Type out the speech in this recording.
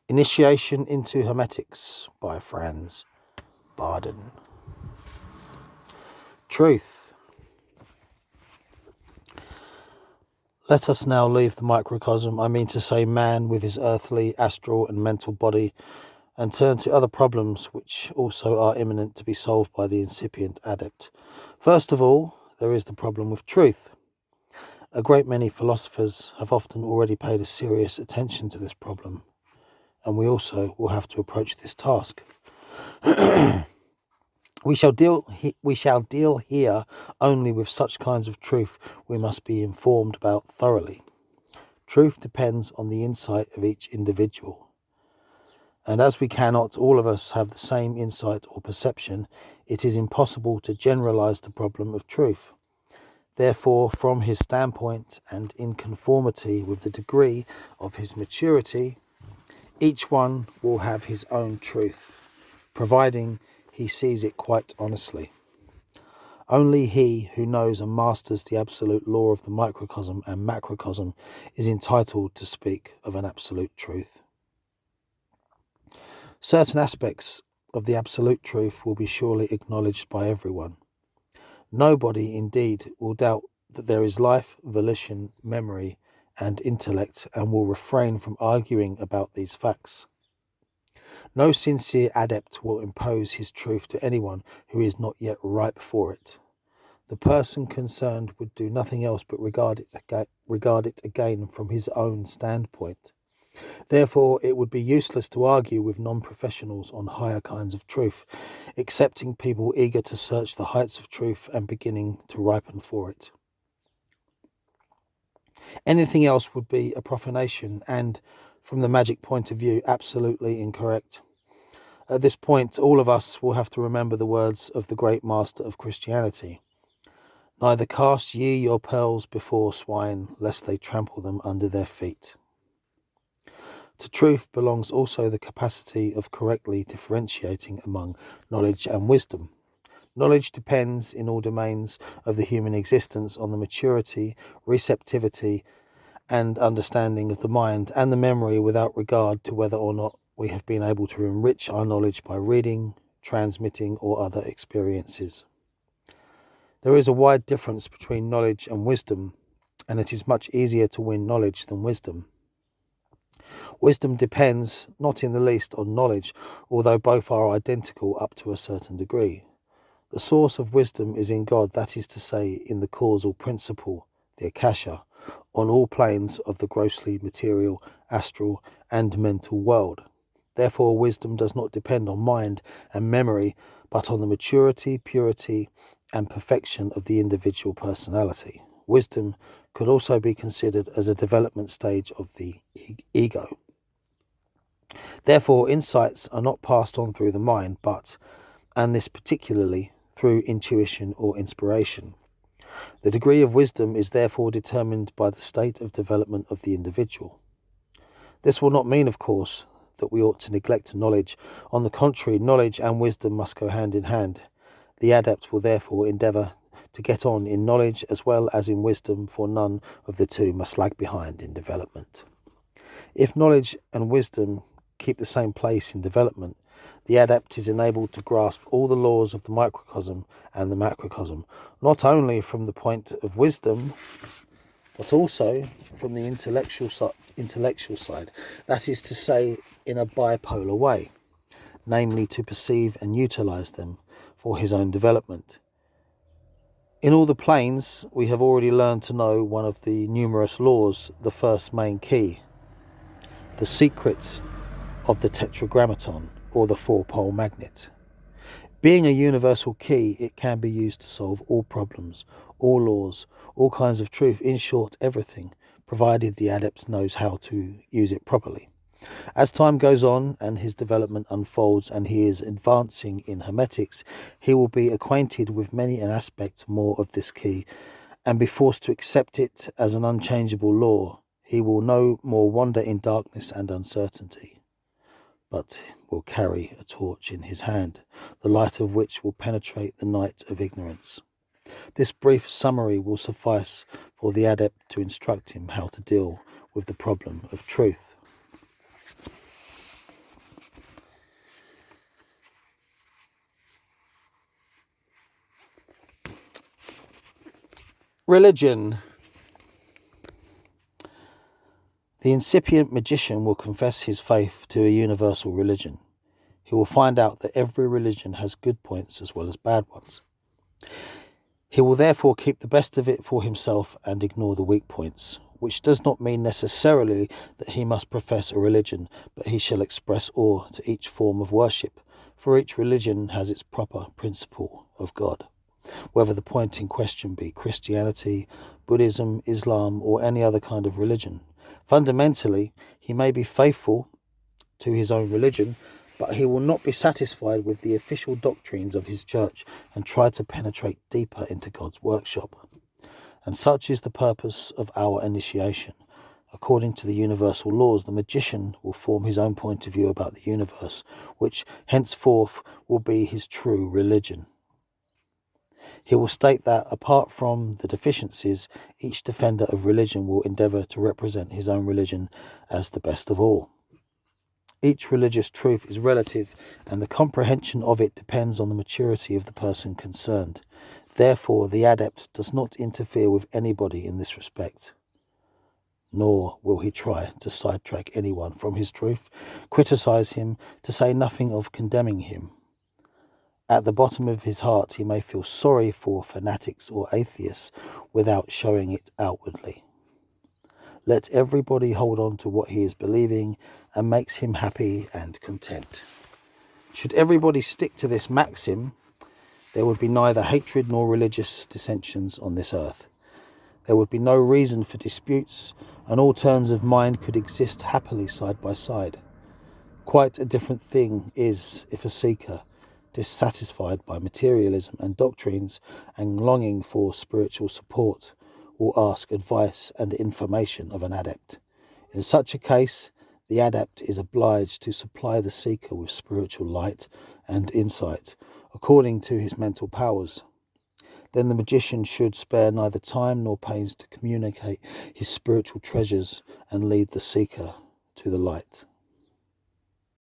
Initiation into Hermetics by Franz Barden. Truth. Let us now leave the microcosm, I mean to say man with his earthly, astral and mental body, and turn to other problems which also are imminent to be solved by the incipient adept. First of all, there is the problem with truth. A great many philosophers have often already paid a serious attention to this problem, and we also will have to approach this task. We shall deal here only with such kinds of truth we must be informed about thoroughly. Truth depends on the insight of each individual. And as we cannot all of us have the same insight or perception, it is impossible to generalize the problem of truth. Therefore, from his standpoint and in conformity with the degree of his maturity, each one will have his own truth, providing he sees it quite honestly. Only he who knows and masters the absolute law of the microcosm and macrocosm is entitled to speak of an absolute truth. Certain aspects of the absolute truth will be surely acknowledged by everyone. Nobody, indeed, will doubt that there is life, volition, memory, and intellect, and will refrain from arguing about these facts. No sincere adept will impose his truth to anyone who is not yet ripe for it. The person concerned would do nothing else but regard it again from his own standpoint. Therefore, it would be useless to argue with non-professionals on higher kinds of truth, excepting people eager to search the heights of truth and beginning to ripen for it. Anything else would be a profanation and, from the magic point of view, absolutely incorrect. At this point, all of us will have to remember the words of the great master of Christianity. Neither cast ye your pearls before swine, lest they trample them under their feet. To truth belongs also the capacity of correctly differentiating among knowledge and wisdom. Knowledge depends in all domains of the human existence on the maturity, receptivity, and understanding of the mind and the memory, without regard to whether or not we have been able to enrich our knowledge by reading, transmitting, or other experiences. There is a wide difference between knowledge and wisdom, and it is much easier to win knowledge than wisdom. Wisdom depends not in the least on knowledge, although both are identical up to a certain degree. The source of wisdom is in God, that is to say, in the causal principle, the akasha, on all planes of the grossly material, astral, and mental world. Therefore, wisdom does not depend on mind and memory, but on the maturity, purity, and perfection of the individual personality. Wisdom could also be considered as a development stage of the ego. Therefore, insights are not passed on through the mind, but, and this particularly, through intuition or inspiration. The degree of wisdom is therefore determined by the state of development of the individual. This will not mean, of course, that we ought to neglect knowledge. On the contrary, knowledge and wisdom must go hand in hand. The adept will therefore endeavour to get on in knowledge as well as in wisdom, for none of the two must lag behind in development. If knowledge and wisdom keep the same place in development, the adept is enabled to grasp all the laws of the microcosm and the macrocosm, not only from the point of wisdom, but also from the intellectual side, that is to say, in a bipolar way, namely to perceive and utilize them for his own development. In all the planes, we have already learned to know one of the numerous laws, the first main key, the secrets of the tetragrammaton, or the four-pole magnet. Being a universal key, it can be used to solve all problems, all laws, all kinds of truth, in short, everything, provided the adept knows how to use it properly. As time goes on and his development unfolds and he is advancing in Hermetics, he will be acquainted with many an aspect more of this key and be forced to accept it as an unchangeable law. He will no more wander in darkness and uncertainty, but will carry a torch in his hand, the light of which will penetrate the night of ignorance. This brief summary will suffice for the adept to instruct him how to deal with the problem of truth. Religion. The incipient magician will confess his faith to a universal religion. He will find out that every religion has good points as well as bad ones. He will therefore keep the best of it for himself and ignore the weak points, which does not mean necessarily that he must profess a religion, but he shall express awe to each form of worship, for each religion has its proper principle of God, whether the point in question be Christianity, Buddhism, Islam, or any other kind of religion. Fundamentally, he may be faithful to his own religion, but he will not be satisfied with the official doctrines of his church and try to penetrate deeper into God's workshop. And such is the purpose of our initiation. According to the universal laws, the magician will form his own point of view about the universe, which henceforth will be his true religion. He will state that, apart from the deficiencies, each defender of religion will endeavour to represent his own religion as the best of all. Each religious truth is relative, and the comprehension of it depends on the maturity of the person concerned. Therefore, the adept does not interfere with anybody in this respect, nor will he try to sidetrack anyone from his truth, criticise him, to say nothing of condemning him. At the bottom of his heart, he may feel sorry for fanatics or atheists without showing it outwardly. Let everybody hold on to what he is believing and makes him happy and content. Should everybody stick to this maxim, there would be neither hatred nor religious dissensions on this earth. There would be no reason for disputes, and all turns of mind could exist happily side by side. Quite a different thing is if a seeker, dissatisfied by materialism and doctrines and longing for spiritual support, will ask advice and information of an adept. In such a case, the adept is obliged to supply the seeker with spiritual light and insight according to his mental powers. Then the magician should spare neither time nor pains to communicate his spiritual treasures and lead the seeker to the light.